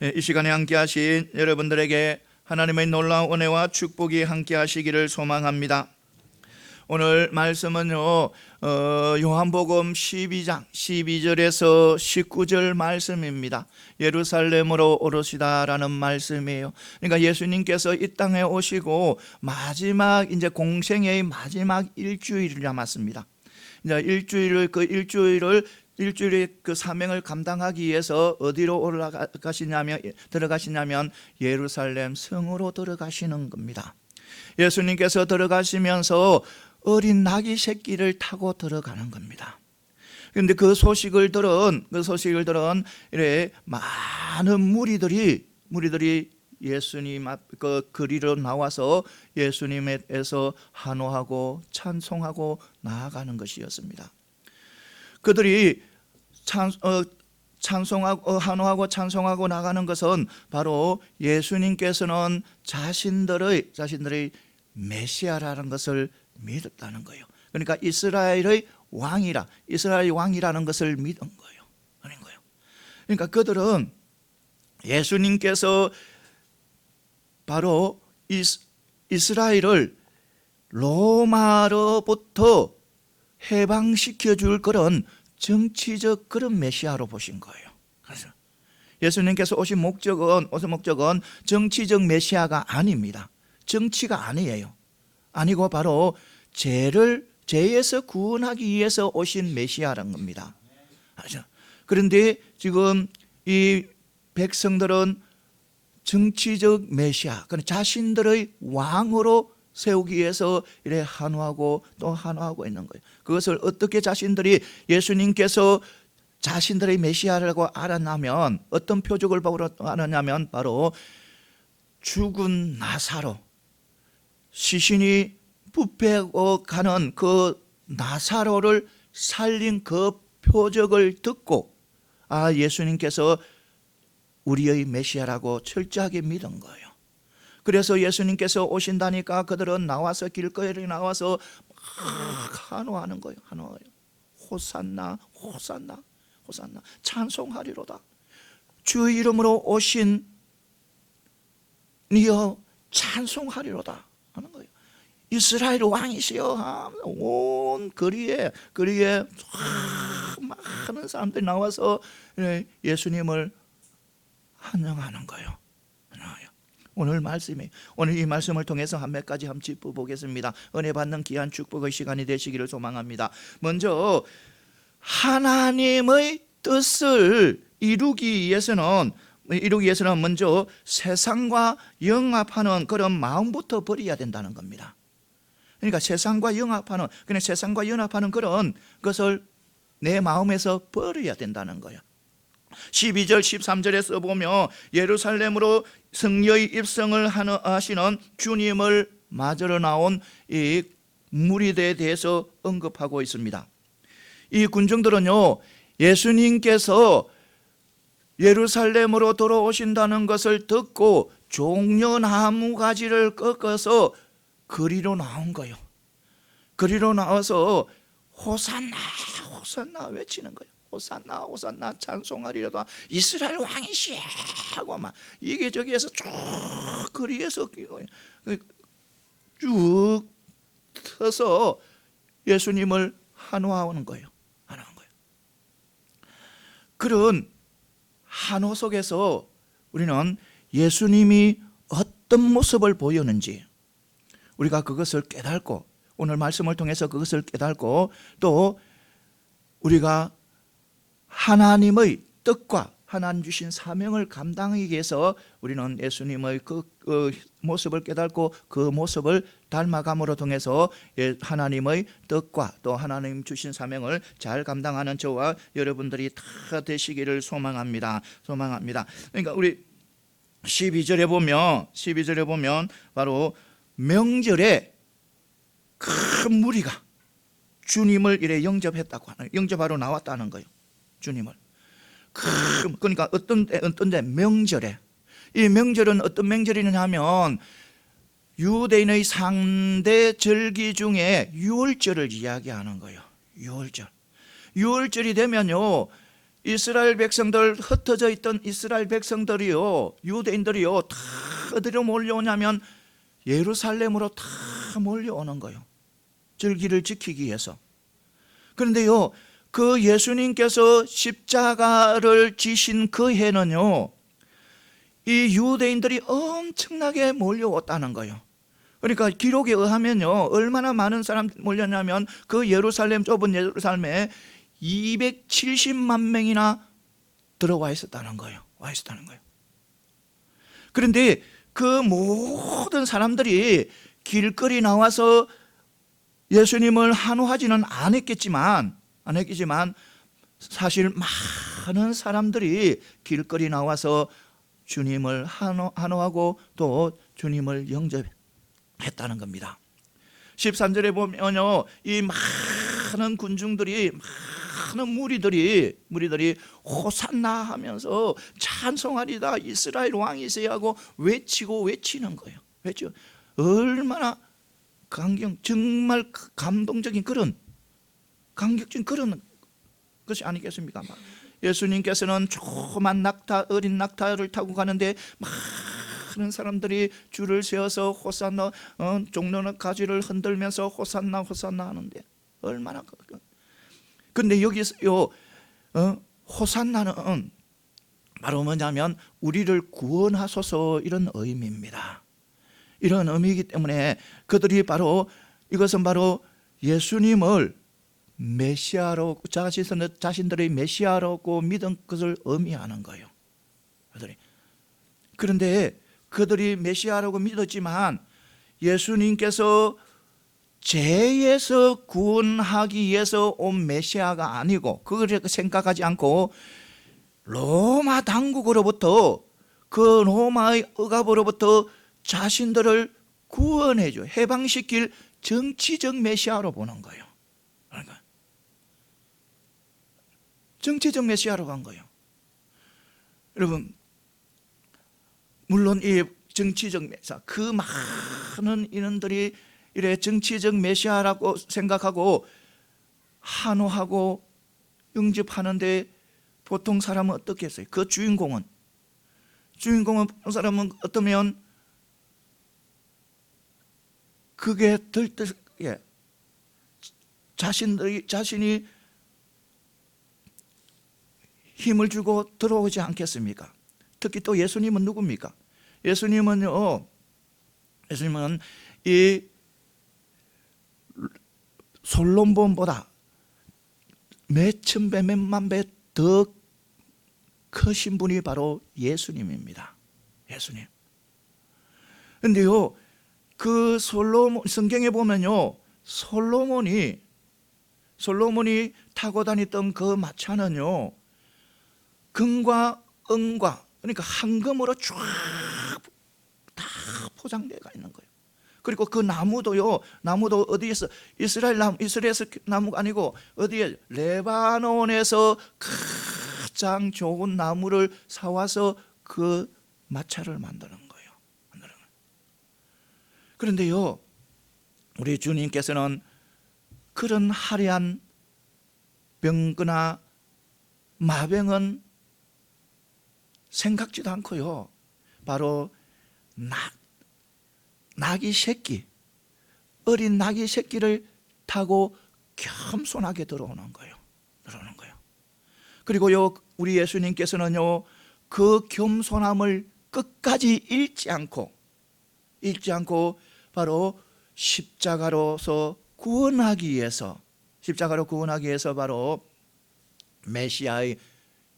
이 시간에 함께하신 여러분들에게 하나님의 놀라운 은혜와 축복이 함께하시기를 소망합니다. 오늘 말씀은요, 요한복음 12장 12절에서 19절 말씀입니다. 예루살렘으로 오르시다라는 말씀이에요. 그러니까 예수님께서 이 땅에 오시고 마지막 이제 공생애의 마지막 일주일을 남았습니다. 이제 일주일의 그 사명을 감당하기 위해서 어디로 들어가시냐면 예루살렘 성으로 들어가시는 겁니다. 예수님께서 들어가시면서 어린 나귀 새끼를 타고 들어가는 겁니다. 그런데 그 소식을 들은 이래 많은 무리들이 예수님 앞 그 거리로 나와서 예수님에서 환호하고 찬송하고 나아가는 것이었습니다. 그들이 환호하고 찬송하고 나가는 것은 바로 예수님께서는 자신들의 메시아라는 것을 믿었다는 거예요. 그러니까 이스라엘의 왕이라는 것을 믿은 거예요. 아닌 거예요. 그러니까 그들은 예수님께서 바로 이스라엘을 로마로부터 해방시켜 줄 그런 정치적 그런 메시아로 보신 거예요. 그래서 예수님께서 오신 목적은 정치적 메시아가 아닙니다. 정치가 아니에요. 아니고 바로 죄에서 구원하기 위해서 오신 메시아라는 겁니다. 그런데 지금 이 백성들은 정치적 메시아, 자신들의 왕으로 세우기 위해서 이래 환호하고 또 환호하고 있는 거예요. 그것을 어떻게 자신들이 예수님께서 자신들의 메시아라고 알았냐면, 어떤 표적을 보고 알았냐면 바로 죽은 나사로, 시신이 부패하고 가는 그 나사로를 살린 그 표적을 듣고 예수님께서 우리의 메시아라고 철저하게 믿은 거예요. 그래서 예수님께서 오신다니까 그들은 나와서 길거리에 나와서 막 환호하는 거예요. 환호해요. 호산나 호산나 호산나, 찬송하리로다. 주 이름으로 오신 니여 찬송하리로다 하는 거예요. 이스라엘 왕이시여. 온 거리에 많은 사람들이 나와서 예수님을 환영하는 거예요. 오늘 이 말씀을 통해서 몇 가지 한번 짚어보겠습니다. 은혜 받는 귀한 축복의 시간이 되시기를 소망합니다. 먼저 하나님의 뜻을 이루기 위해서는 먼저 세상과 영합하는 그런 마음부터 버려야 된다는 겁니다. 그러니까 세상과 연합하는 그런 것을 내 마음에서 버려야 된다는 거예요. 12절 13절에서 보면 예루살렘으로 성녀의 입성을 하시는 주님을 맞으러 나온 이 무리들에 대해서 언급하고 있습니다. 이 군중들은요, 예수님께서 예루살렘으로 돌아오신다는 것을 듣고 종려나무 가지를 꺾어서 거리로 나온 거예요. 거리로 나와서 호산나 호산나 외치는 거예요. 호산나 호산나 찬송하리로다. 이스라엘 왕이시여 하고 막 이게 저기에서 쭉 거리에서 쭉 서서 예수님을 환호하는 거예요. 그런 환호 속에서 우리는 예수님이 어떤 모습을 보였는지 우리가 그것을 깨닫고, 오늘 말씀을 통해서 그것을 깨닫고, 또 우리가 하나님의 뜻과 하나님 주신 사명을 감당하기 위해서 우리는 예수님의 그 모습을 깨닫고 그 모습을 닮아감으로 통해서 하나님의 뜻과 또 하나님 주신 사명을 잘 감당하는 저와 여러분들이 다 되시기를 소망합니다. 그러니까 우리 12절에 보면 바로 명절에 큰 무리가 주님을 이래 영접하러 나왔다는 거예요. 주님을. 그러니까 어떤 데 명절에, 이 명절은 어떤 명절이냐 하면 유대인의 3대 절기 중에 유월절을 이야기하는 거예요. 유월절이 되면요, 이스라엘 백성들, 흩어져 있던 이스라엘 백성들이요, 유대인들이요, 다 어디로 몰려오냐면 예루살렘으로 다 몰려오는 거예요. 절기를 지키기 위해서. 그런데요, 그 예수님께서 십자가를 지신 그 해는요, 이 유대인들이 엄청나게 몰려왔다는 거예요. 그러니까 기록에 의하면요, 얼마나 많은 사람 몰렸냐면 그 예루살렘, 좁은 예루살렘에 270만 명이나 들어와 있었다는 거예요. 와 있었다는 거예요. 그런데 그 모든 사람들이 길거리 나와서 예수님을 환호하지는 않았겠지만 사실 많은 사람들이 길거리 나와서 주님을 환호하고 또 주님을 영접했다는 겁니다. 13절에 보면요, 이 많은 군중들이, 많은 무리들이 호산나 하면서 찬송하리다, 이스라엘 왕이세요 하고 외치는 거예요. 외치고. 얼마나 정말 감동적인 그런 감격적인 그런 것이 아니겠습니까? 예수님께서는 조그만 어린 낙타를 타고 가는데 많은 사람들이 줄을 세워서 호산나, 종려는 가지를 흔들면서 호산나 호산나 하는데 얼마나. 근데 여기서요, 호산나는 바로 뭐냐면 우리를 구원하소서, 이런 의미입니다. 이런 의미이기 때문에 그들이 바로, 이것은 바로 예수님을 메시아로, 자신들의 메시아라고 믿은 것을 의미하는 거예요. 그런데 그들이 메시아라고 믿었지만 예수님께서 죄에서 구원하기 위해서 온 메시아가 아니고, 그걸 생각하지 않고 로마 당국으로부터, 그 로마의 억압으로부터 자신들을 구원해줘, 해방시킬 정치적 메시아로 보는 거예요. 그러니까 정치적 메시아로 간 거예요. 여러분, 물론 이 정치적 메시아, 그 많은 인원들이 이래 정치적 메시아라고 생각하고 환호하고 영접하는데 보통 사람은 어떻게 했어요? 그 주인공은 사람은 어떠면 그게 들뜨게 자신이 힘을 주고 들어오지 않겠습니까? 특히 또 예수님은 누굽니까? 예수님은 이 솔로몬보다 몇천 배, 몇만 배 더 크신 분이 바로 예수님입니다. 예수님. 그런데요, 그 성경에 보면요, 솔로몬이 타고 다녔던 그 마차는요, 금과 은과, 그러니까 황금으로 쫙 다 포장되어 있는 거예요. 그리고 그 나무도 어디에서, 이스라엘에서 나무가 아니고 어디에, 레바논에서 가장 좋은 나무를 사와서 그 마차를 만드는 거예요. 그런데요, 우리 주님께서는 그런 화려한 병거나 마병은 생각지도 않고요, 바로 나귀 새끼, 어린 나귀 새끼를 타고 겸손하게 들어오는 거예요. 그리고요, 우리 예수님께서는요, 그 겸손함을 끝까지 잃지 않고 바로 십자가로 구원하기 위해서 바로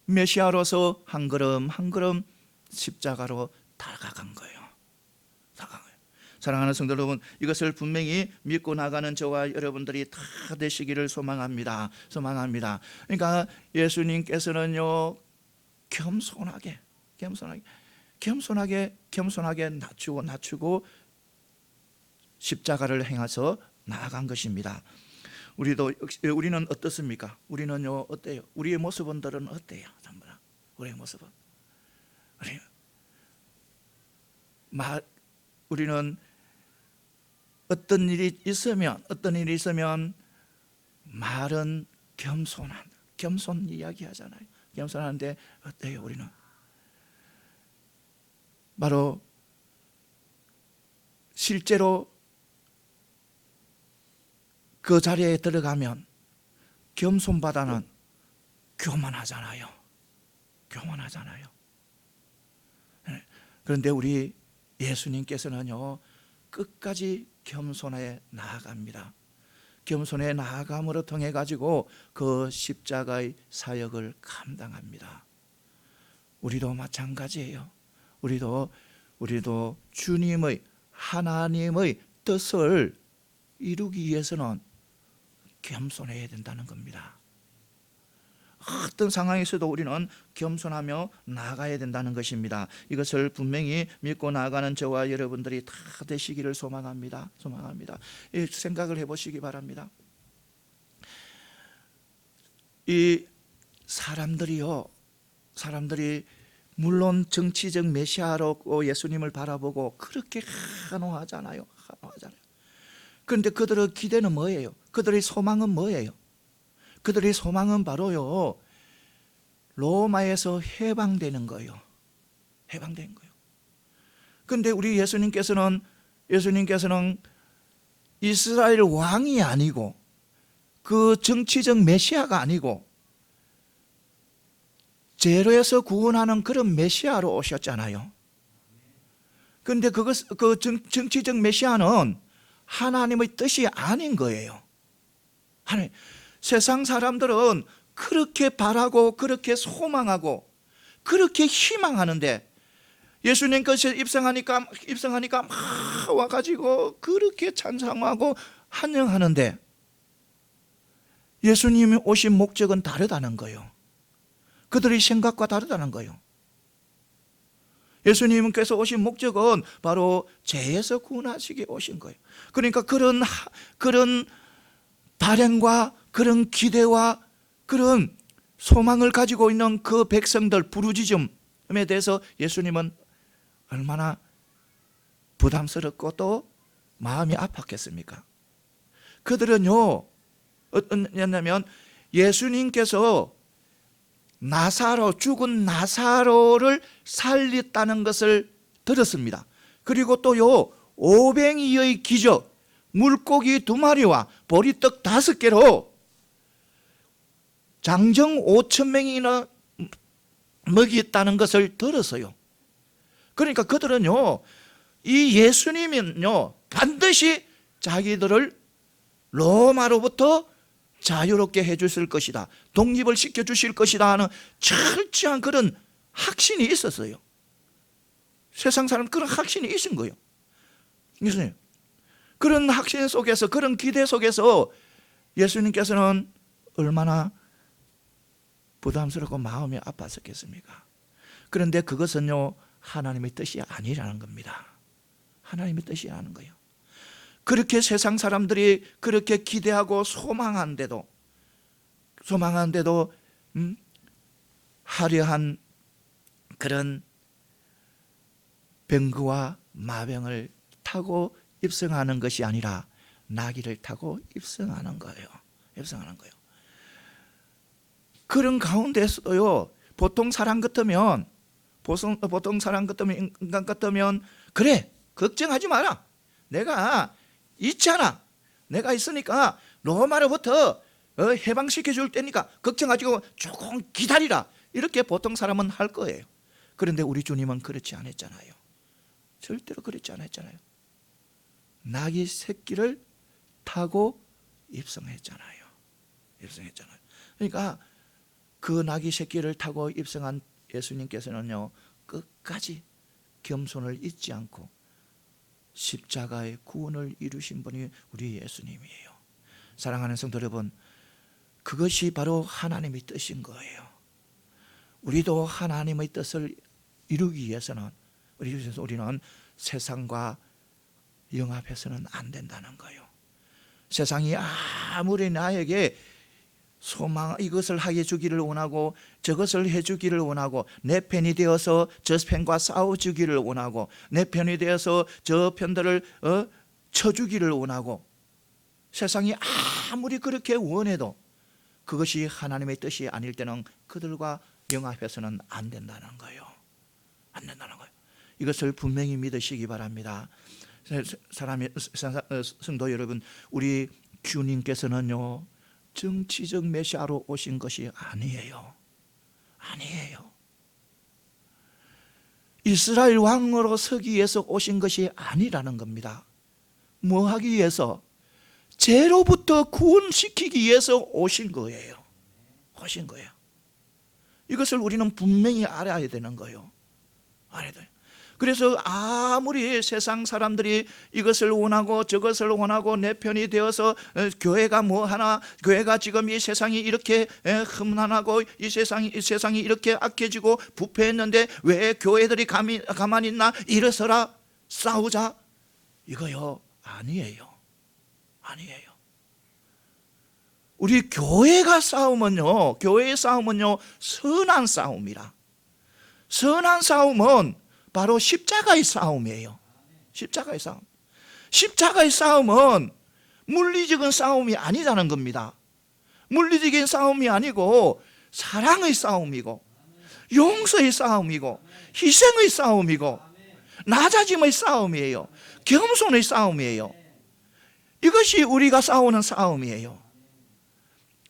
메시아로서 한 걸음 한 걸음 십자가로 다가간 거예요. 사랑하는 성도 여러분, 이것을 분명히 믿고 나가는 저와 여러분들이 다 되시기를 소망합니다. 그러니까 예수님께서는요, 겸손하게 낮추고 십자가를 행해서 나아간 것입니다. 우리는 어떻습니까? 우리는요, 어때요? 우리의 모습들은 어때요? 전부 다 우리의 모습은, 우리는 어떤 일이 있으면 말은 겸손 이야기 하잖아요. 겸손하는데 어때요? 우리는 바로 실제로 그 자리에 들어가면 겸손보다는 교만하잖아요. 교만하잖아요. 그런데 우리 예수님께서는요, 끝까지 겸손에 나아갑니다. 겸손에 나아감으로 통해 가지고 그 십자가의 사역을 감당합니다. 우리도 마찬가지예요. 우리도 주님의, 하나님의 뜻을 이루기 위해서는 겸손해야 된다는 겁니다. 어떤 상황에서도 우리는 겸손하며 나아가야 된다는 것입니다. 이것을 분명히 믿고 나아가는 저와 여러분들이 다 되시기를 소망합니다. 이 생각을 해보시기 바랍니다. 이 사람들이 물론 정치적 메시아로 예수님을 바라보고 그렇게 환호하잖아요. 그런데 그들의 기대는 뭐예요? 그들의 소망은 뭐예요? 그들의 소망은 바로요, 로마에서 해방되는 거예요. 해방된 거예요. 그런데 우리 예수님께서는 이스라엘 왕이 아니고 그 정치적 메시아가 아니고 죄로에서 구원하는 그런 메시아로 오셨잖아요. 그런데 그 정치적 메시아는 하나님의 뜻이 아닌 거예요. 세상 사람들은 그렇게 바라고 그렇게 소망하고 그렇게 희망하는데 예수님께서 입성하니까 막 와가지고 그렇게 찬송하고 환영하는데 예수님이 오신 목적은 다르다는 거예요. 그들의 생각과 다르다는 거예요. 예수님께서 오신 목적은 바로 죄에서 구원하시기 오신 거예요. 그러니까 그런 발행과 그런 기대와 그런 소망을 가지고 있는 그 백성들 부르짖음에 대해서 예수님은 얼마나 부담스럽고 또 마음이 아팠겠습니까? 그들은요, 어떠냐면 예수님께서 죽은 나사로를 살렸다는 것을 들었습니다. 그리고 또요, 오병이의 기적, 물고기 2마리와 보리떡 5개로 장정 5,000명이나 먹였다는 것을 들었어요. 그러니까 그들은요, 이 예수님은요, 반드시 자기들을 로마로부터 자유롭게 해주실 것이다, 독립을 시켜주실 것이다 하는 철저한 그런 확신이 있었어요. 세상 사람 그런 확신이 있은 거예요. 예수님, 그런 확신 속에서, 그런 기대 속에서 예수님께서는 얼마나 부담스럽고 마음이 아팠었겠습니까? 그런데 그것은요, 하나님의 뜻이 아니라는 겁니다. 하나님의 뜻이 아닌 거예요. 그렇게 세상 사람들이 그렇게 기대하고 소망한데도 화려한 그런 병거와 마병을 타고 입성하는 것이 아니라 나귀를 타고 입성하는 거예요. 그런 가운데서도요, 보통 사람 같으면 인간 같으면 그래, 걱정하지 마라, 내가 있잖아, 내가 있으니까 로마로부터 해방시켜 줄 테니까 걱정하지 말고 조금 기다리라, 이렇게 보통 사람은 할 거예요. 그런데 우리 주님은 그렇지 않았잖아요. 절대로 그렇지 않았잖아요. 나귀 새끼를 타고 입성했잖아요. 그러니까 그 나귀 새끼를 타고 입성한 예수님께서는요, 끝까지 겸손을 잊지 않고 십자가의 구원을 이루신 분이 우리 예수님이에요. 사랑하는 성도 여러분, 그것이 바로 하나님의 뜻인 거예요. 우리도 하나님의 뜻을 이루기 위해서는 우리는 세상과 영합해서는 안 된다는 거예요. 세상이 아무리 나에게 이것을 해 주기를 원하고 저것을 해 주기를 원하고 내 편이 되어서 저 편과 싸워주기를 원하고 내 편이 되어서 저 편들을 쳐주기를 원하고, 세상이 아무리 그렇게 원해도 그것이 하나님의 뜻이 아닐 때는 그들과 영합해서는 안 된다는 거예요. 안 된다는 거예요. 이것을 분명히 믿으시기 바랍니다. 성도 여러분, 우리 주님께서는요 정치적 메시아로 오신 것이 아니에요. 아니에요. 이스라엘 왕으로 서기 위해서 오신 것이 아니라는 겁니다. 뭐 하기 위해서? 죄로부터 구원시키기 위해서 오신 거예요. 오신 거예요. 이것을 우리는 분명히 알아야 되는 거예요. 알아야 돼요. 그래서 아무리 세상 사람들이 이것을 원하고 저것을 원하고 내 편이 되어서 교회가 뭐 하나, 교회가 지금 이 세상이 이렇게 흠난하고 이 세상이 이렇게 악해지고 부패했는데 왜 교회들이 가만히 있나? 일어서라, 싸우자. 이거요 아니에요. 아니에요. 우리 교회가 싸우면요, 교회의 싸움은요 선한 싸움이라. 선한 싸움은 바로 십자가의 싸움이에요. 십자가의 싸움. 십자가의 싸움은 물리적인 싸움이 아니라는 겁니다. 물리적인 싸움이 아니고 사랑의 싸움이고 용서의 싸움이고 희생의 싸움이고 낮아짐의 싸움이에요. 겸손의 싸움이에요. 이것이 우리가 싸우는 싸움이에요.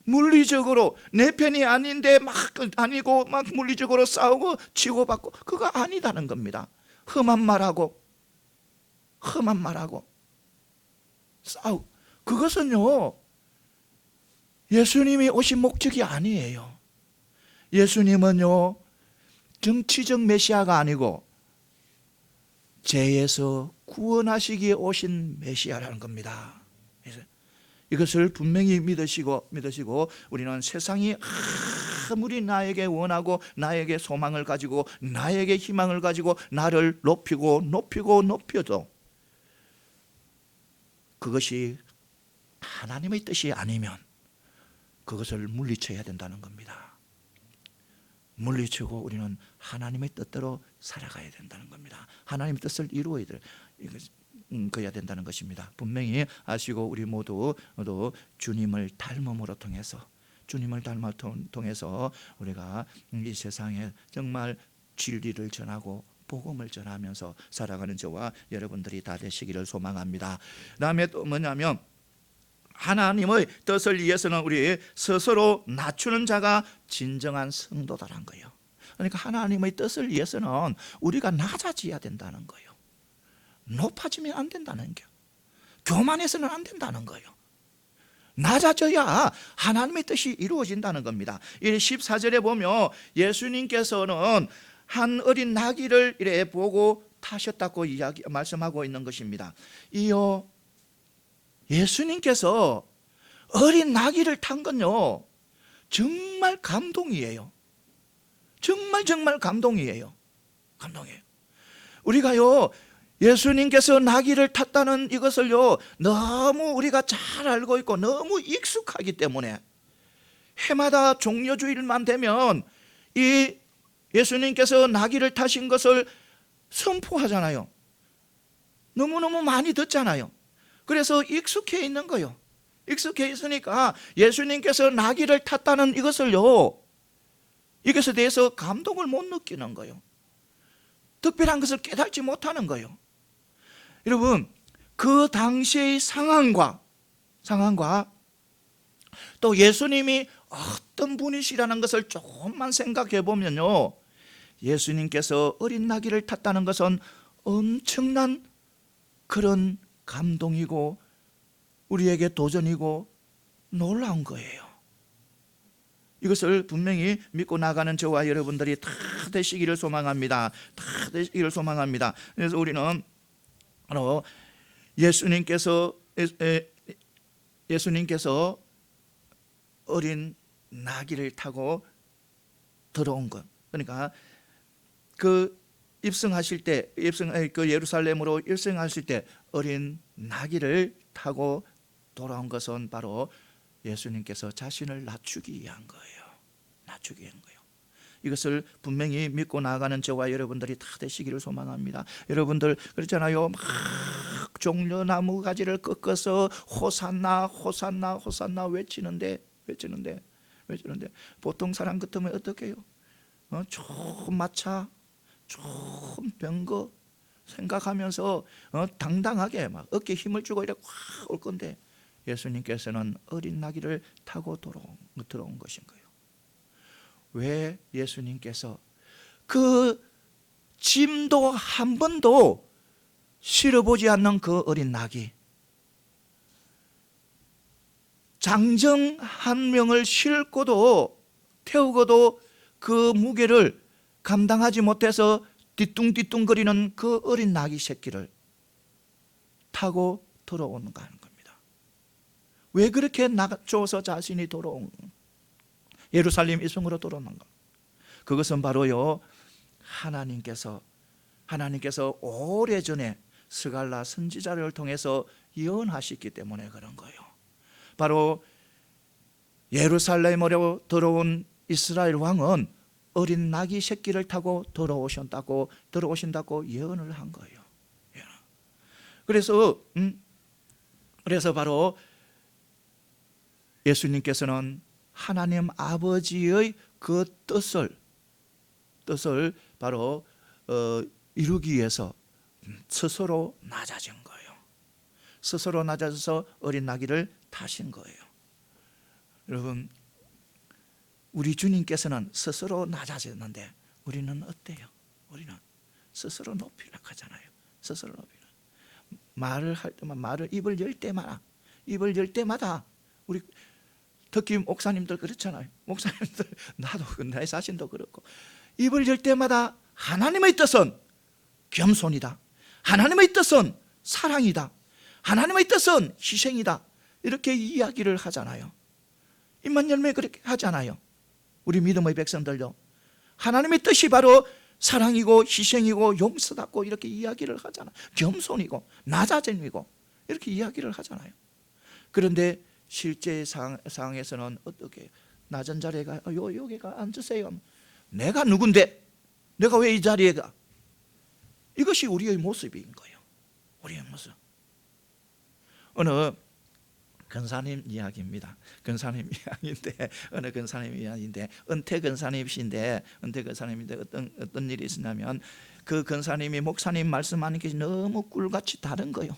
물리적으로 내 편이 아닌데 막 아니고 막 물리적으로 싸우고 치고받고 그거 아니다는 겁니다. 험한 말하고 싸우고 그것은요 예수님이 오신 목적이 아니에요. 예수님은요 정치적 메시아가 아니고 죄에서 구원하시기에 오신 메시아라는 겁니다. 이것을 분명히 믿으시고 우리는 세상이 아무리 나에게 원하고 나에게 소망을 가지고 나에게 희망을 가지고 나를 높여도 그것이 하나님의 뜻이 아니면 그것을 물리쳐야 된다는 겁니다. 물리치고 우리는 하나님의 뜻대로 살아가야 된다는 겁니다. 하나님의 뜻을 이루어야 돼요. 그래야 된다는 것입니다. 분명히 아시고 우리 모두 주님을 닮음으로 통해서 우리가 이 세상에 정말 진리를 전하고 복음을 전하면서 살아가는 저와 여러분들이 다 되시기를 소망합니다. 그다음에 또 뭐냐면 하나님의 뜻을 위해서는 우리 스스로 낮추는 자가 진정한 성도다라는 거예요. 그러니까 하나님의 뜻을 위해서는 우리가 낮아져야 된다는 거예요. 높아지면 안 된다는 거예요. 교만해서는 안 된다는 거예요. 낮아져야 하나님의 뜻이 이루어진다는 겁니다. 14절에 보면 예수님께서는 한 어린 나귀를 이래 보고 타셨다고 말씀하고 있는 것입니다. 이요 예수님께서 어린 나귀를 탄 건요 정말 감동이에요. 정말 감동이에요. 우리가요 예수님께서 나귀를 탔다는 이것을요 너무 우리가 잘 알고 있고 너무 익숙하기 때문에 해마다 종려주일만 되면 이 예수님께서 나귀를 타신 것을 선포하잖아요. 너무너무 많이 듣잖아요. 그래서 익숙해 있는 거예요. 익숙해 있으니까 예수님께서 나귀를 탔다는 이것을요 이것에 대해서 감동을 못 느끼는 거예요. 특별한 것을 깨닫지 못하는 거예요. 여러분 그 당시의 상황과 또 예수님이 어떤 분이시라는 것을 조금만 생각해 보면요 예수님께서 어린 나귀를 탔다는 것은 엄청난 그런 감동이고 우리에게 도전이고 놀라운 거예요. 이것을 분명히 믿고 나가는 저와 여러분들이 다 되시기를 소망합니다. 그래서 우리는 바로 예수님께서 어린 나귀를 타고 들어온 것. 그러니까 그 입성하실 때, 그 예루살렘으로 입성하실 때 어린 나귀를 타고 돌아온 것은 바로 예수님께서 자신을 낮추기 위한 거예요. 이것을 분명히 믿고 나아가는 저와 여러분들이 다 되시기를 소망합니다. 여러분들 그렇잖아요. 막 종려나무 가지를 꺾어서 호산나 외치는데 보통 사람 같으면 어떻게 해요? 좋은 마차, 좋은 병거 생각하면서 당당하게 막 어깨에 힘을 주고 이렇게 확 올 건데, 예수님께서는 어린 나귀를 타고 들어온 것인 거예요. 왜 예수님께서 그 짐도 한 번도 실어보지 않는 그 어린 나귀, 장정 한 명을 싣고도 태우고도 그 무게를 감당하지 못해서 뒤뚱뒤뚱거리는 그 어린 나귀 새끼를 타고 들어오는가 하는 겁니다. 왜 그렇게 낮춰서 자신이 돌아온, 예루살렘 이성으로 돌아오는가? 그것은 바로요, 하나님께서 오래전에 스갈라 선지자를 통해서 예언하셨기 때문에 그런 거예요. 바로 예루살렘으로 들어온 이스라엘 왕은 어린 나귀 새끼를 타고 들어오신다고 예언을 한 거예요. 그래서 바로 예수님께서는 하나님 아버지의 그 뜻을 바로 이루기 위해서 스스로 낮아진 거예요. 스스로 낮아져서 어린 나귀를 타신 거예요. 여러분, 우리 주님께서는 스스로 낮아졌는데 우리는 어때요? 우리는 스스로 높이려고 하잖아요. 스스로 높이려. 말을 할 때만, 입을 열 때마다 우리 특히 목사님들 그렇잖아요. 목사님들, 나도 내 자신도 그렇고, 입을 열 때마다 하나님의 뜻은 겸손이다, 하나님의 뜻은 사랑이다, 하나님의 뜻은 희생이다, 이렇게 이야기를 하잖아요. 입만 열면 그렇게 하잖아요. 우리 믿음의 백성들도 하나님의 뜻이 바로 사랑이고 희생이고 용서받고 이렇게 이야기를 하잖아요. 겸손이고 낮아짐이고 이렇게 이야기를 하잖아요. 그런데 실제 상황에서는 어떻게 낮은 자리에 가, 여기가 앉으세요. 내가 누군데? 내가 왜 이 자리에 가? 이것이 우리의 모습인 거예요. 우리의 모습. 어느 근사님 이야기입니다. 근사님 이야기인데, 어느 근사님 이야기인데, 은퇴 근사님이신데, 어떤 일이 있었냐면, 그 근사님이 목사님 말씀하는 게 너무 꿀같이 단 거예요.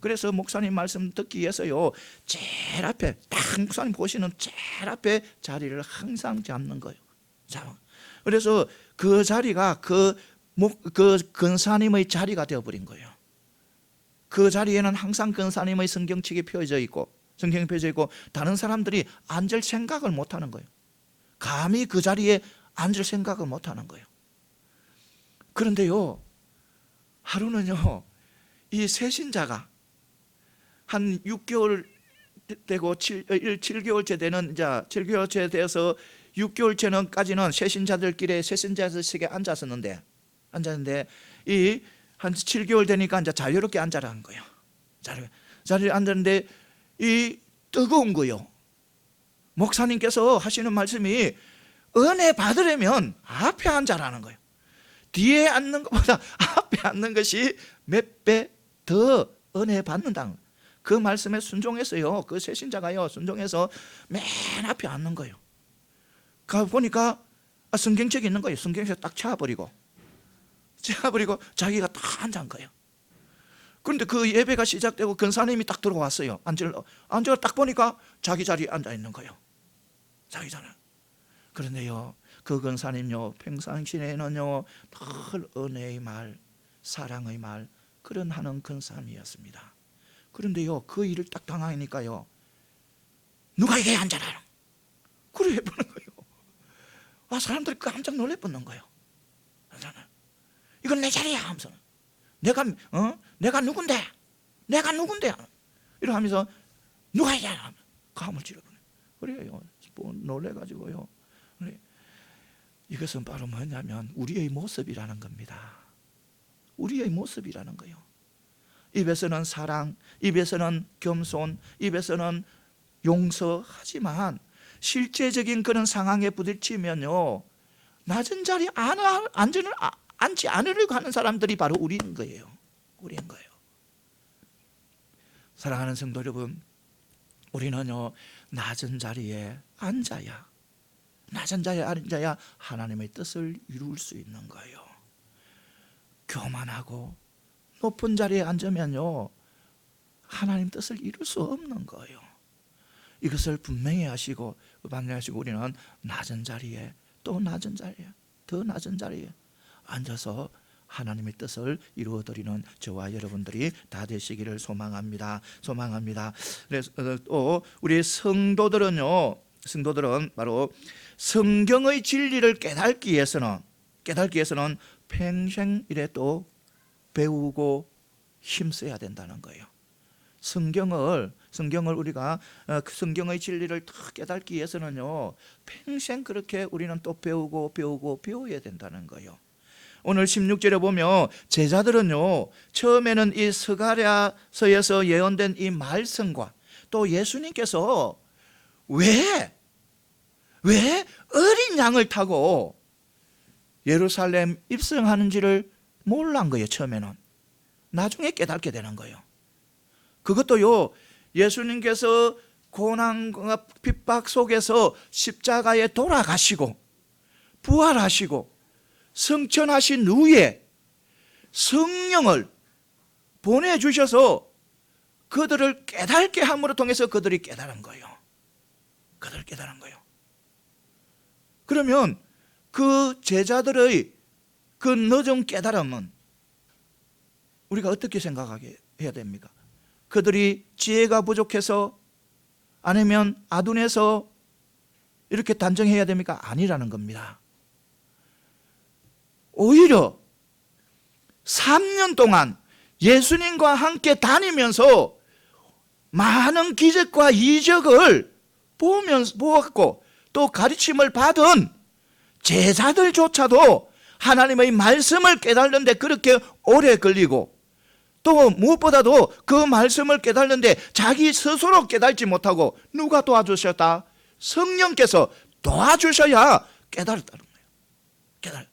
그래서 목사님 말씀 듣기 위해서요, 제일 앞에, 딱 목사님 보시는 제일 앞에 자리를 항상 잡는 거예요. 그래서 그 자리가 그 근사님의 자리가 되어버린 거예요. 그 자리에는 항상 근사님의 성경책이 펴져 있고, 다른 사람들이 앉을 생각을 못 하는 거예요. 감히 그 자리에 앉을 생각을 못 하는 거예요. 그런데요, 하루는요, 이 새신자가 한 6개월 되고 7개월째 되는, 이제 7개월째 돼서 6개월째는까지는 새신자들끼리 앉았는데 이 한 7개월 되니까 이제 자유롭게 앉아라는 거예요. 자리에 앉았는데 이 뜨거운 거예요. 목사님께서 하시는 말씀이 은혜 받으려면 앞에 앉아라는 거예요. 뒤에 앉는 것보다 앞에 앉는 것이 몇 배 더 은혜 받는다는 거예요. 그 말씀에 순종해서요, 그 새신자가요 순종해서 맨 앞에 앉는 거예요. 가 보니까 성경책이 있는 거예요. 성경책 딱 쳐버리고 자기가 딱 앉은 거예요. 그런데 그 예배가 시작되고 근사님이 딱 들어왔어요. 앉아 딱 보니까 자기 자리에 앉아 있는 거예요. 자기 자리. 그런데요, 그 근사님요, 평상시에는요 늘 은혜의 말, 사랑의 말, 그런 하는 근사님이었습니다. 그런데요, 그 일을 딱 당하니까요, 누가 이게 앉아라, 그래 해보는 거예요. 사람들이 깜짝 놀래보는 거예요. 이건 내 자리야 하면서, 내가 누군데 이러면서 누가 이야 감을 찌르버려. 그래요. 놀래가지고요. 그래. 이것은 바로 뭐냐면 우리의 모습이라는 겁니다. 우리의 모습이라는 거예요. 입에서는 사랑, 입에서는 겸손, 입에서는 용서하지만 실제적인 그런 상황에 부딪히면요, 낮은 자리에 앉지 않으려고 하는 사람들이 바로 우리인 거예요. 사랑하는 성도 여러분, 우리는요 낮은 자리에 앉아야 낮은 자야 아닌 자야 하나님의 뜻을 이룰 수 있는 거예요. 교만하고 높은 자리에 앉으면요 하나님 뜻을 이룰 수 없는 거예요. 이것을 분명히 하시고 반대하시고 우리는 낮은 자리에 또 낮은 자리에 더 낮은 자리에 앉아서 하나님의 뜻을 이루어드리는 저와 여러분들이 다 되시기를 소망합니다. 그래서 또 우리 성도들은 바로 성경의 진리를 깨닫기 위해서는 평생 이래 또 배우고 힘써야 된다는 거예요. 성경을 우리가 성경의 진리를 더 깨닫기 위해서는요 평생 그렇게 우리는 또 배워야 된다는 거예요. 오늘 16절에 보면 제자들은요 처음에는 이 스가랴서에서 예언된 이 말씀과 또 예수님께서 왜 어린 양을 타고 예루살렘 입성하는지를 몰란 거예요. 처음에는. 나중에 깨닫게 되는 거예요. 그것도요 예수님께서 고난과 핍박 속에서 십자가에 돌아가시고 부활하시고 승천하신 후에 성령을 보내주셔서 그들을 깨닫게 함으로 통해서 그들이 깨달은 거예요. 그러면 그 제자들의 그 늦은 깨달음은 우리가 어떻게 생각하게 해야 됩니까? 그들이 지혜가 부족해서 아니면 아둔해서 이렇게 단정해야 됩니까? 아니라는 겁니다. 오히려 3년 동안 예수님과 함께 다니면서 많은 기적과 이적을 보았고 또 가르침을 받은 제자들조차도 하나님의 말씀을 깨달는데 그렇게 오래 걸리고 또 무엇보다도 그 말씀을 깨달는데 자기 스스로 깨달지 못하고 누가 도와주셨다? 성령께서 도와주셔야 깨달았다는 거예요.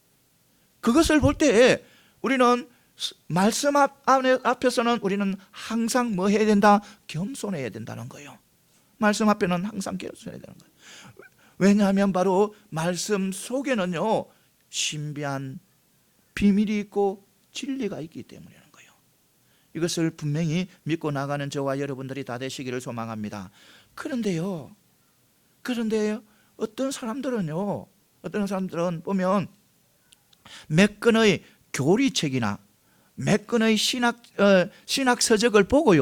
그것을 볼 때 우리는 말씀 앞에서는 우리는 항상 뭐 해야 된다? 겸손해야 된다는 거예요. 말씀 앞에는 항상 겸손해야 되는 거예요. 왜냐하면 바로 말씀 속에는요 신비한 비밀이 있고 진리가 있기 때문이라는 거예요. 이것을 분명히 믿고 나가는 저와 여러분들이 다 되시기를 소망합니다. 그런데요 어떤 사람들은 보면 몇 건의 교리책이나 몇 건의 신학 서적을 보고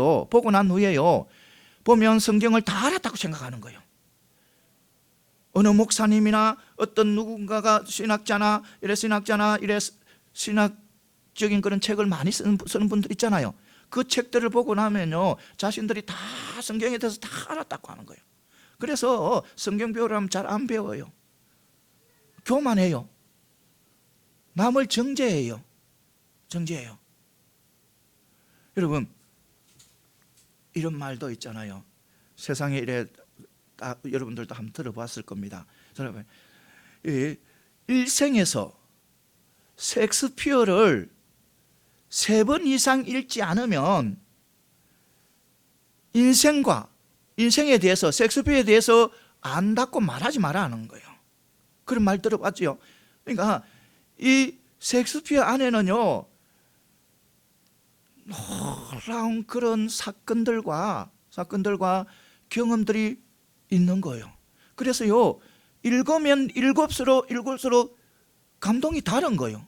난 후에요 보면 성경을 다 알았다고 생각하는 거예요. 어느 목사님이나 어떤 누군가가 신학자나 이래 신학적인 그런 책을 많이 쓰는 분들 있잖아요. 그 책들을 보고 나면요 자신들이 다 성경에 대해서 다 알았다고 하는 거예요. 그래서 성경 배우려면 잘 안 배워요. 교만해요. 남을 정죄해요. 여러분 이런 말도 있잖아요. 세상에 이래 여러분들도 한번 들어봤을 겁니다. 여러분 일생에서 셰익스피어를 3번 이상 읽지 않으면 인생에 대해서 셰익스피어에 대해서 안다고 말하지 마라 하는 거예요. 그런 말 들어봤죠. 그러니까 이 셰익스피어 안에는요 놀라운 그런 사건들과 경험들이 있는 거예요. 그래서요 읽으면 읽을수록 감동이 다른 거예요.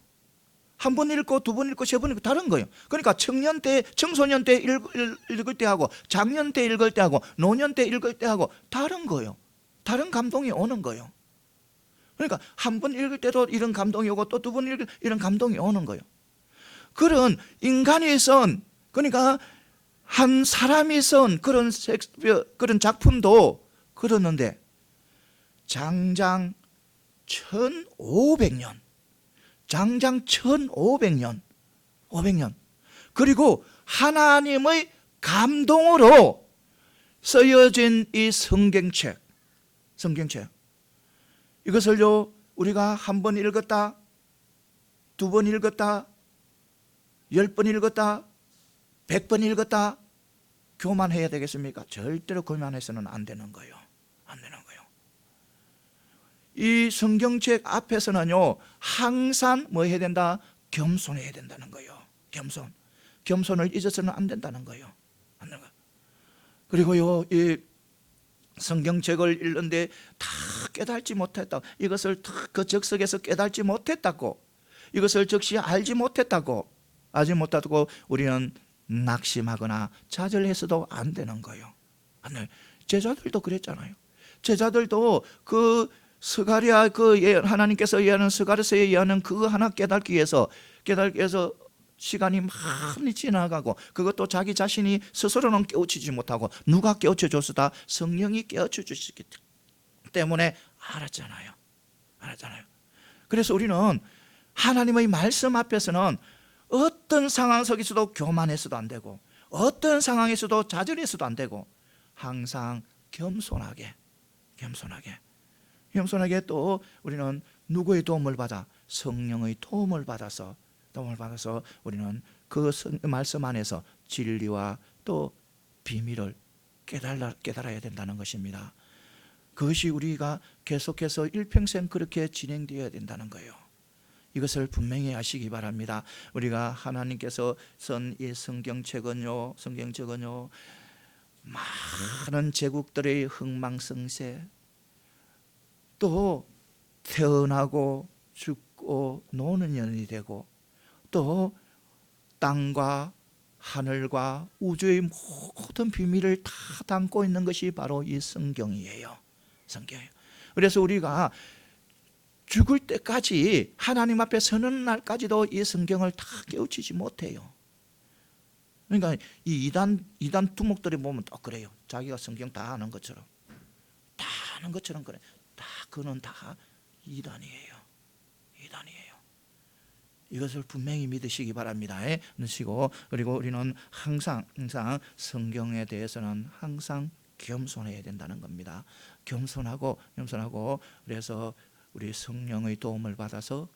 한 번 읽고 두 번 읽고 세 번 읽고 다른 거예요. 그러니까 청소년 때 읽을 때하고 장년 때 읽을 때하고 노년 때 읽을 때하고 다른 거예요. 다른 감동이 오는 거예요. 그러니까 한 번 읽을 때도 이런 감동이 오고 또 두 번 읽을 때 이런 감동이 오는 거예요. 그런 인간이 쓴 그러니까 한 사람이 쓴 그런 작품도 그러는데 장장 1500년 그리고 하나님의 감동으로 쓰여진 이 성경책 이것을요 우리가 한 번 읽었다, 두 번 읽었다, 10번 읽었다, 100번 읽었다 교만해야 되겠습니까? 절대로 교만해서는 안 되는 거예요. 이 성경책 앞에서는요 항상 뭐 해야 된다? 겸손해야 된다는 거예요. 겸손을 잊어서는 안 된다는 거예요. 그리고요 이 성경책을 읽는데 다 깨달지 못했다, 이것을 그 적석에서 깨달지 못했다고, 이것을 즉시 알지 못했다고 우리는 낙심하거나 좌절해서도 안 되는 거예요. 제자들도 그랬잖아요. 제자들도 그 스가랴 하나님께서 예하는 스가랴서에 의하는 그거 하나 깨닫기 위해서 시간이 많이 지나가고, 그것도 자기 자신이 스스로는 깨우치지 못하고 누가 깨우쳐 줬다? 성령이 깨우쳐 주시기 때문에 알았잖아요. 그래서 우리는 하나님의 말씀 앞에서는 어떤 상황 속에서도 교만해서도 안 되고, 어떤 상황에서도 좌절해서도 안 되고, 항상 겸손하게 또 우리는 누구의 도움을 받아? 성령의 도움을 받아서 우리는 그 말씀 안에서 진리와 또 비밀을 깨달아야 된다는 것입니다. 그것이 우리가 계속해서 일평생 그렇게 진행되어야 된다는 거예요. 이것을 분명히 아시기 바랍니다. 우리가 하나님께서 쓴 이 성경책은요 많은 제국들의 흥망성쇠, 또 태어나고 죽고 노는 년이 되고, 또 땅과 하늘과 우주의 모든 비밀을 다 담고 있는 것이 바로 이 성경이에요. 그래서 우리가 죽을 때까지, 하나님 앞에 서는 날까지도 이 성경을 다 깨우치지 못해요. 그러니까 이 이단 두목들이 보면 또 그래요. 자기가 성경 다 아는 것처럼 그래. 그는 다 이단이에요. 이것을 분명히 믿으시기 바랍니다. 그리고 우리는 항상 성경에 대해서는 항상 겸손해야 된다는 겁니다. 겸손하고 그래서 우리 성령의 도움을 받아서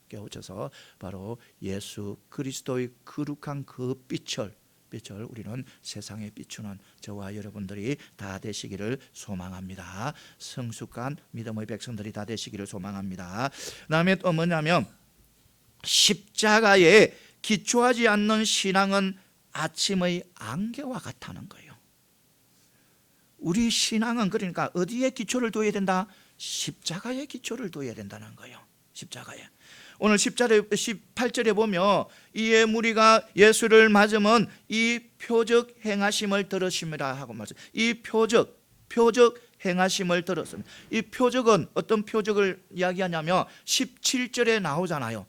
깨우쳐서 바로 예수 그리스도의 거룩한 그 빛을 우리는 세상에 비추는 저와 여러분들이 다 되시기를 소망합니다. 성숙한 믿음의 백성들이 다 되시기를 소망합니다. 그다음에 또 뭐냐면, 십자가에 기초하지 않는 신앙은 아침의 안개와 같다는 거예요. 우리 신앙은 그러니까 어디에 기초를 둬야 된다? 십자가에 기초를 둬야 된다는 거예요. 십자가에. 오늘 18절에 보면, 이에 무리가 예수를 맞으면 이 표적 행하심을 들으심이라 하고 말씀. 이 표적 행하심을 들었습니다. 이 표적은 어떤 표적을 이야기하냐면 17절에 나오잖아요.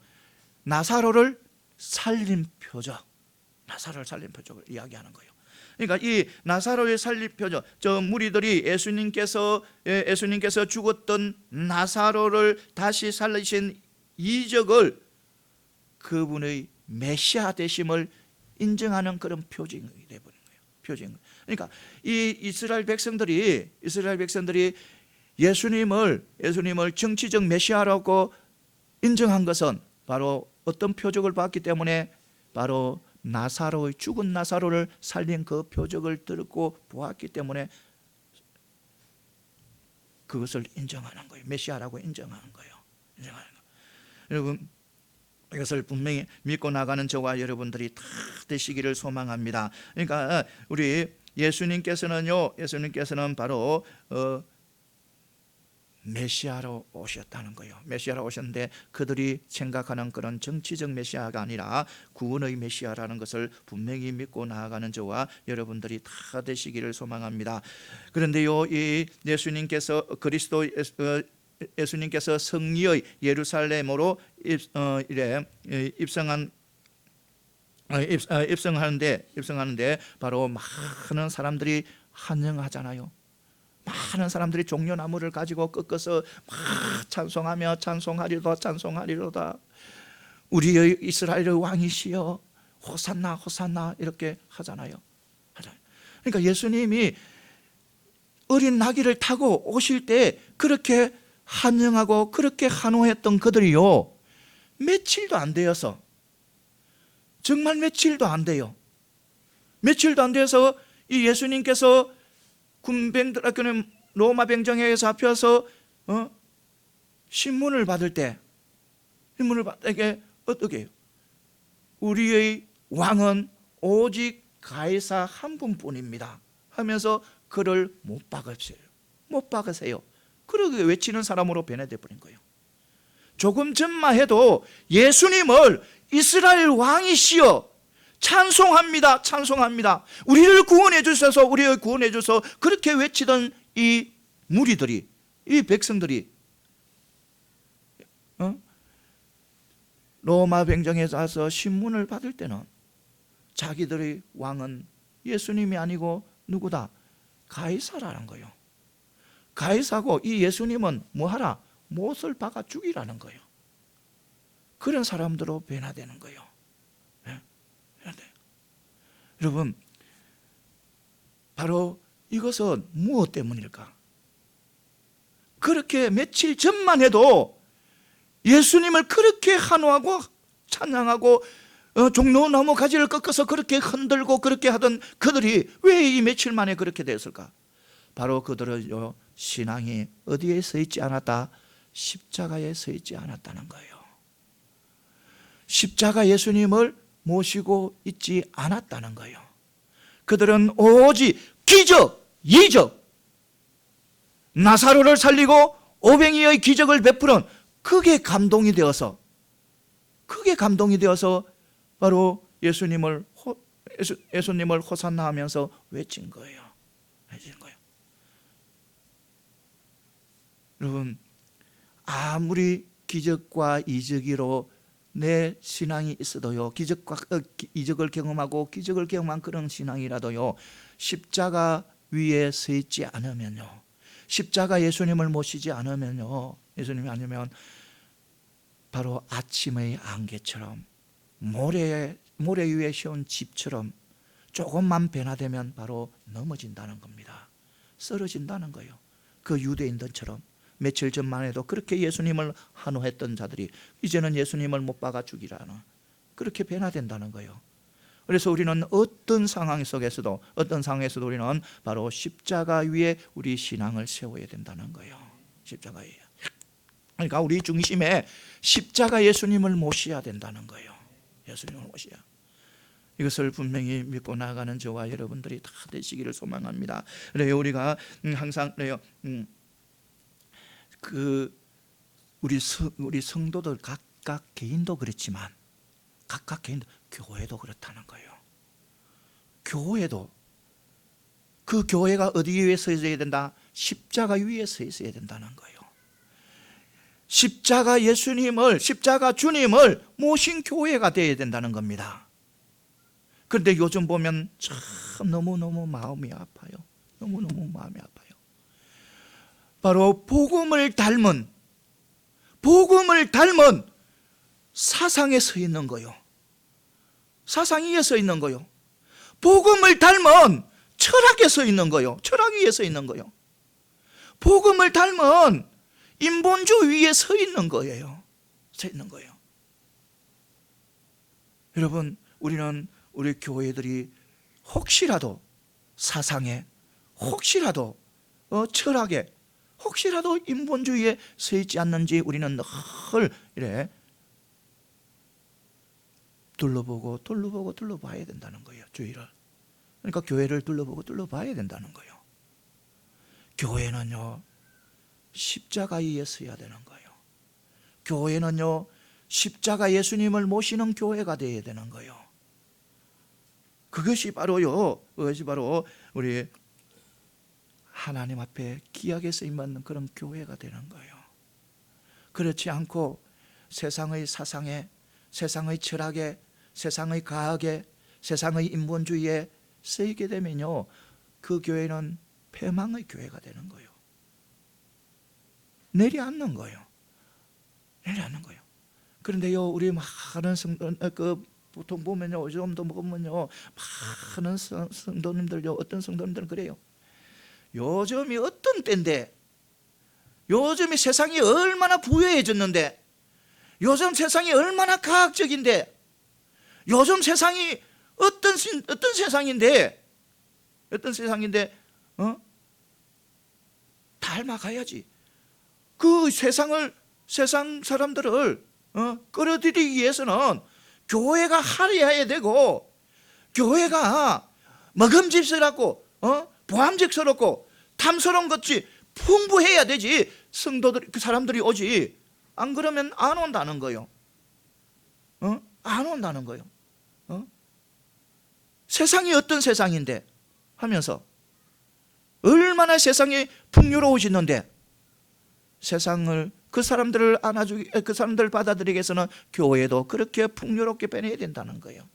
나사로를 살린 표적을 이야기하는 거예요. 그러니까 이 나사로의 살린 표적, 저 무리들이 예수님께서 죽었던 나사로를 다시 살리신 이적을 그분의 메시아 되심을 인정하는 그런 표징이 되어버린 거예요. 그러니까 이 이스라엘 백성들이 예수님을 정치적 메시아라고 인정한 것은 바로 어떤 표적을 봤기 때문에, 바로 죽은 나사로를 살린 그 표적을 듣고 보았기 때문에 그것을 인정하는 거예요. 메시아라고 인정하는 거예요. 여러분, 이것을 분명히 믿고 나가는 저와 여러분들이 다 되시기를 소망합니다. 그러니까 우리 예수님께서는 바로 메시아로 오셨다는 거예요. 메시아로 오셨는데 그들이 생각하는 그런 정치적 메시아가 아니라 구원의 메시아라는 것을 분명히 믿고 나아가는 저와 여러분들이 다 되시기를 소망합니다. 그런데요, 이 예수님께서 성리의 예루살렘으로 입성하는데 바로 많은 사람들이 환영하잖아요. 많은 사람들이 종려나무를 가지고 꺾어서 막 찬송하리로다. 우리의 이스라엘의 왕이시여 호산나 이렇게 하잖아요. 그러니까 예수님이 어린 나귀를 타고 오실 때 그렇게 환영하고 그렇게 환호했던 그들이요, 며칠도 안 되어서, 정말 며칠도 안 돼서 이 예수님께서 로마 병정에 잡혀서 신문을 받을 때 이게 어떻게 해요? 우리의 왕은 오직 가이사 한 분뿐입니다 하면서 그를 못 박으세요. 못 박으세요. 그러게 외치는 사람으로 변해져 버린 거예요. 조금 전만 해도 예수님을 이스라엘 왕이시여 찬송합니다, 찬송합니다, 우리를 구원해 주셔서, 우리를 구원해 주셔서 그렇게 외치던 이 무리들이, 이 백성들이 로마 병정에서 와서 신문을 받을 때는 자기들의 왕은 예수님이 아니고 누구다? 가이사라는 거예요. 가이사고 이 예수님은 뭐하라? 못을 박아 죽이라는 거예요. 그런 사람들로 변화되는 거예요. 네? 여러분, 바로 이것은 무엇 때문일까? 그렇게 며칠 전만 해도 예수님을 그렇게 환호하고 찬양하고 종려나무 가지를 꺾어서 그렇게 흔들고 그렇게 하던 그들이 왜 이 며칠 만에 그렇게 되었을까? 바로 그들의 신앙이 어디에 서 있지 않았다? 십자가에 서 있지 않았다는 거예요. 십자가 예수님을 모시고 있지 않았다는 거예요. 그들은 오직 기적, 이적, 나사로를 살리고 오병이어의 기적을 베푸는 그게 감동이 되어서 바로 예수님을 호산나 하면서 외친 거예요. 여러분, 아무리 기적과 이적으로 내 신앙이 있어도요, 이적을 경험하고 기적을 경험한 그런 신앙이라도요, 십자가 위에 서 있지 않으면요, 십자가 예수님을 모시지 않으면요, 예수님이 아니면 바로 아침의 안개처럼 모래 위에 세운 집처럼 조금만 변화되면 바로 넘어진다는 겁니다. 쓰러진다는 거예요. 그 유대인들처럼 며칠 전만 해도 그렇게 예수님을 환호했던 자들이 이제는 예수님을 못 박아 죽이라는, 그렇게 변화된다는 거예요. 그래서 우리는 어떤 상황 속에서도 우리는 바로 십자가 위에 우리 신앙을 세워야 된다는 거예요. 십자가 위에. 그러니까 우리 중심에 십자가 예수님을 모셔야 된다는 거예요. 예수님을 모셔야. 이것을 분명히 믿고 나아가는 저와 여러분들이 다 되시기를 소망합니다. 그래요, 우리가 항상 그래요, 우리 성도들 각각 개인도 그렇지만 각각 개인도, 교회도 그렇다는 거예요. 교회도 그 교회가 어디 위에 서 있어야 된다? 십자가 위에 서 있어야 된다는 거예요. 십자가 예수님을, 십자가 주님을 모신 교회가 되어야 된다는 겁니다. 그런데 요즘 보면 참 너무너무 마음이 아파요. 너무너무 마음이 아파요. 바로 복음을 닮은 사상에 서 있는 거요. 사상 위에 서 있는 거요. 복음을 닮은 철학에 서 있는 거요. 철학 위에 서 있는 거요. 복음을 닮은 인본주의 위에 서 있는 거예요. 서 있는 거예요. 여러분, 우리 교회들이 혹시라도 사상에, 혹시라도 철학에, 혹시라도 인본주의에 서 있지 않는지 우리는 늘 이래 둘러봐야 된다는 거예요. 주의를. 그러니까 교회를 둘러봐야 된다는 거예요. 교회는요, 십자가 위에 서야 되는 거예요. 교회는요, 십자가 예수님을 모시는 교회가 되어야 되는 거예요. 그것이 바로 우리 하나님 앞에 귀하게 쓰임받는 그런 교회가 되는 거예요. 그렇지 않고 세상의 사상에, 세상의 철학에, 세상의 과학에, 세상의 인본주의에 쓰이게 되면요, 그 교회는 패망의 교회가 되는 거예요. 내려앉는 거예요. 그런데요, 우리 많은 보통 보면요, 요즘도 보면요, 많은 성도님들요, 어떤 성도님들은 그래요. 요즘이 어떤 때인데, 요즘이 세상이 얼마나 부유해졌는데, 요즘 세상이 얼마나 과학적인데, 요즘 세상이 어떤 세상인데, 닮아가야지. 그 세상 사람들을 끌어들이기 위해서는 교회가 화려해야 되고, 교회가 먹음직스럽고 보암직스럽고 탐스러운 것이 풍부해야 되지, 성도들, 그 사람들이 오지. 안 그러면 안 온다는 거예요. 안 온다는 거예요. 세상이 어떤 세상인데 하면서 얼마나 세상이 풍요로워지는데, 세상을, 그 사람들을 안아주기, 그 사람들을 받아들이기 위해서는 교회도 그렇게 풍요롭게 변해야 된다는 거예요.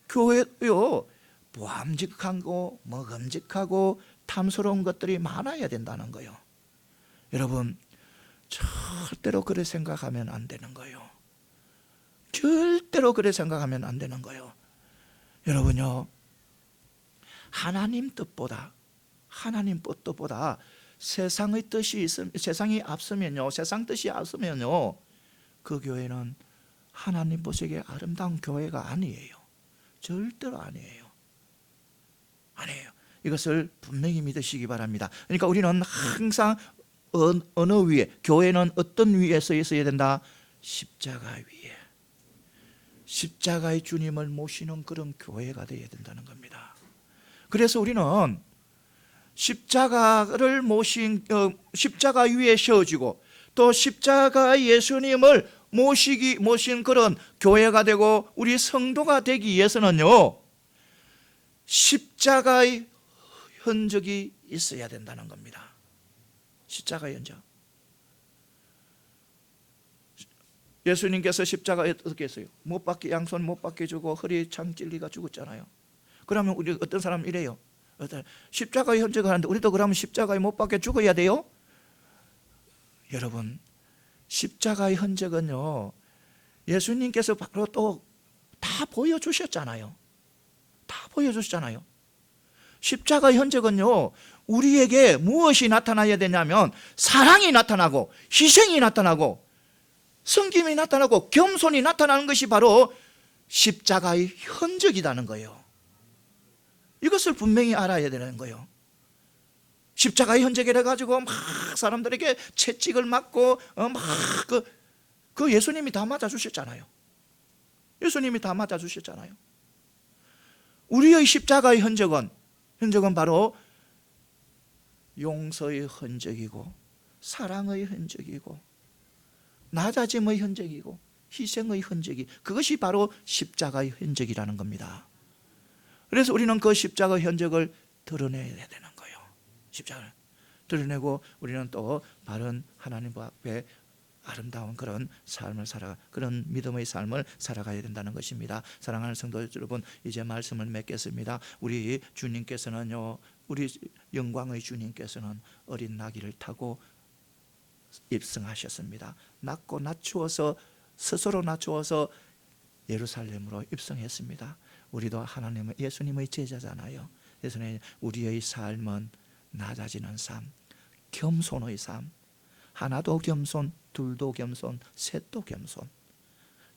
교회요, 보암직하고 먹음직하고 탐스러운 것들이 많아야 된다는 거예요. 여러분, 절대로 그렇게 생각하면 안 되는 거예요. 절대로 그렇게 생각하면 안 되는 거예요. 여러분요, 하나님 뜻보다, 하나님 뜻보다 세상의 뜻이 세상이 앞서면요, 세상 뜻이 앞서면요, 그 교회는 하나님 보시기에 아름다운 교회가 아니에요. 절대로 아니에요. 아니에요. 이것을 분명히 믿으시기 바랍니다. 그러니까 우리는 항상 어느 위에, 교회는 어떤 위에 서 있어야 된다? 십자가 위에, 십자가의 주님을 모시는 그런 교회가 되어야 된다는 겁니다. 그래서 우리는 십자가를 십자가 위에 세워지고, 또 십자가 예수님을 모신 그런 교회가 되고 우리 성도가 되기 위해서는요, 십자가의 흔적이 있어야 된다는 겁니다. 십자가의 흔적. 예수님께서 십자가에 어떻게 했어요? 못 박게, 양손 못 박게 주고 허리 창 찔리가 죽었잖아요. 그러면 우리 어떤 사람 이래요. 십자가의 흔적을 하는데 우리도 그러면 십자가에 못 박게 죽어야 돼요? 여러분, 십자가의 흔적은요, 예수님께서 바로 또 다 보여주셨잖아요. 다 보여주셨잖아요. 십자가의 흔적은요, 우리에게 무엇이 나타나야 되냐면 사랑이 나타나고 희생이 나타나고 섬김이 나타나고 겸손이 나타나는 것이 바로 십자가의 흔적이라는 거예요. 이것을 분명히 알아야 되는 거예요. 십자가의 흔적이라 가지고 막 사람들에게 채찍을 맞고 막 그 예수님이 다 맞아주셨잖아요. 예수님이 다 맞아주셨잖아요. 우리의 십자가의 흔적은 바로 용서의 흔적이고 사랑의 흔적이고 낮아짐의 흔적이고 희생의 흔적이, 그것이 바로 십자가의 흔적이라는 겁니다. 그래서 우리는 그 십자가의 흔적을 드러내야 되는 거예요. 십자가를 드러내고 우리는 또 바른 하나님 앞에 아름다운 그런 삶을 그런 믿음의 삶을 살아가야 된다는 것입니다. 사랑하는 성도 여러분, 이제 말씀을 맺겠습니다. 우리 주님께서는요, 우리 영광의 주님께서는 어린 나귀를 타고 입성하셨습니다. 낮고 낮추어서, 스스로 낮추어서 예루살렘으로 입성했습니다. 우리도 하나님의, 예수님의 제자잖아요. 그래서 우리의 삶은 낮아지는 삶, 겸손의 삶, 하나도 겸손, 둘도 겸손, 셋도 겸손,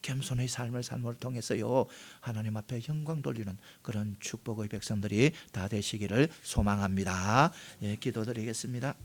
겸손의 삶을 통해서요, 하나님 앞에 영광 돌리는 그런 축복의 백성들이 다 되시기를 소망합니다. 예, 기도드리겠습니다.